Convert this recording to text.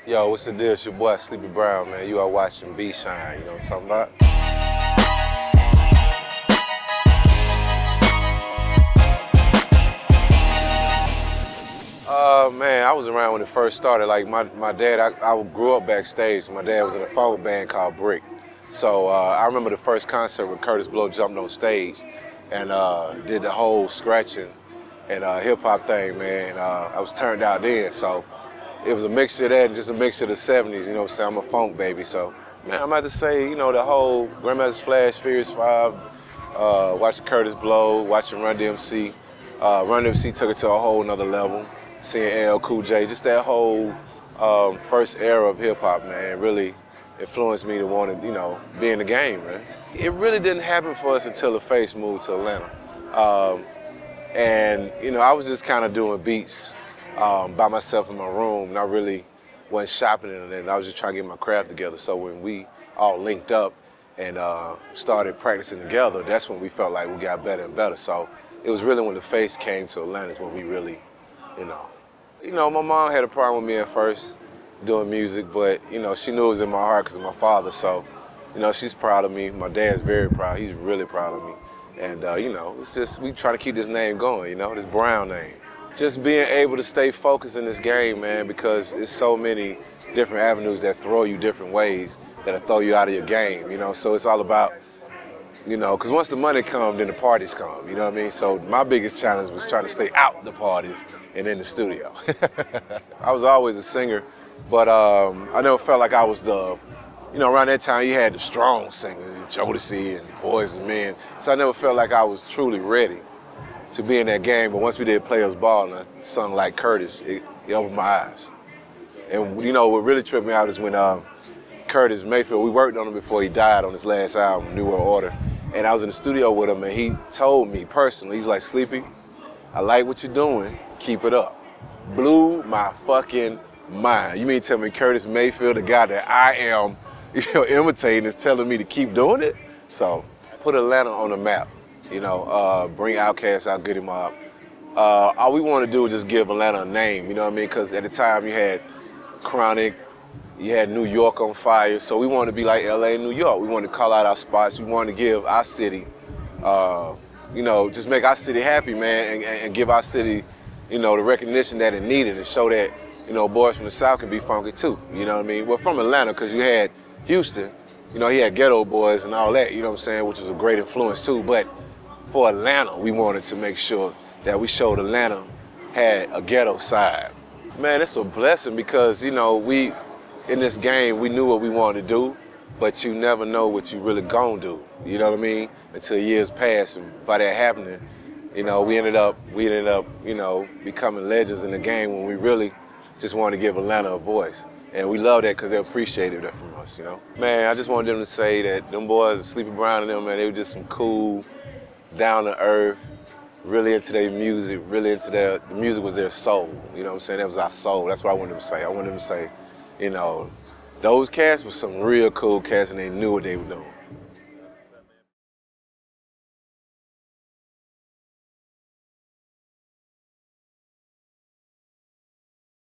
Yo, what's the deal? It's your boy Sleepy Brown, man. You are watching B Shine, you know what I'm talking about? Man, I was around when it first started. Like my dad, I grew up backstage. My dad was in a folk band called Brick. So I remember the first concert when Curtis Blow jumped on stage and did the whole scratching and hip hop thing, man. I was turned out then, so it was a mixture of that and just a mixture of the 70s, you know what I'm saying? I'm a funk baby, so man, I'm about to say, you know, the whole Grandmaster's Flash, Furious 5, watching Curtis Blow, watching Run DMC. Run DMC took it to a whole nother level. Seeing LL Cool J, just that whole first era of hip hop, man, really influenced me to want to, you know, be in the game, man. It really didn't happen for us until the Face moved to Atlanta. And, you know, I was just kind of doing beats by myself in my room, and I really wasn't shopping in it. I was just trying to get my craft together. So when we all linked up and started practicing together, that's when we felt like we got better and better. So it was really when the Face came to Atlanta is when we really, you know. You know, my mom had a problem with me at first doing music, but, you know, she knew it was in my heart because of my father. So, you know, she's proud of me. My dad's very proud. He's really proud of me. And, you know, it's just, we try to keep this name going, you know, this Brown name. Just being able to stay focused in this game, man, because it's so many different avenues that throw you different ways that'll throw you out of your game, you know. So it's all about, you know, because once the money comes, then the parties come, you know what I mean? So my biggest challenge was trying to stay out the parties and in the studio. I was always a singer, but I never felt like I was the, you know, around that time you had the strong singers, Jodeci and Boys and Men. So I never felt like I was truly ready to be in that game. But once we did Players Ball and a son like Curtis, it opened my eyes. And you know, what really tripped me out is when Curtis Mayfield, we worked on him before he died on his last album, New World Order. And I was in the studio with him and he told me personally, he was like, Sleepy, I like what you're doing, keep it up. Blew my fucking mind. You mean to tell me Curtis Mayfield, the guy that I am, you know, imitating, is telling me to keep doing it? So put Atlanta on the map, you know, bring Outkast out, get him up. All we want to do is just give Atlanta a name, you know what I mean? Because at the time you had Chronic, you had New York on fire, so we wanted to be like LA and New York. We wanted to call out our spots. We wanted to give our city, you know, just make our city happy, man, and give our city, you know, the recognition that it needed and show that, you know, boys from the South can be funky too, you know what I mean? Well, from Atlanta, because you had Houston, you know, he had Ghetto Boys and all that, you know what I'm saying, which was a great influence too. But for Atlanta, we wanted to make sure that we showed Atlanta had a ghetto side. Man, it's a blessing because, you know, in this game, we knew what we wanted to do, but you never know what you really gonna do. You know what I mean? Until years pass, and by that happening, you know, we ended up, you know, becoming legends in the game when we really just wanted to give Atlanta a voice. And we love that because they appreciated that from us, you know? Man, I just wanted them to say that them boys, Sleepy Brown and them, man, they were just some cool, down to earth, really into their music, really into the music was their soul. You know what I'm saying? That was our soul. That's what I wanted them to say. I wanted them to say, you know, those cats were some real cool cats and they knew what they were doing.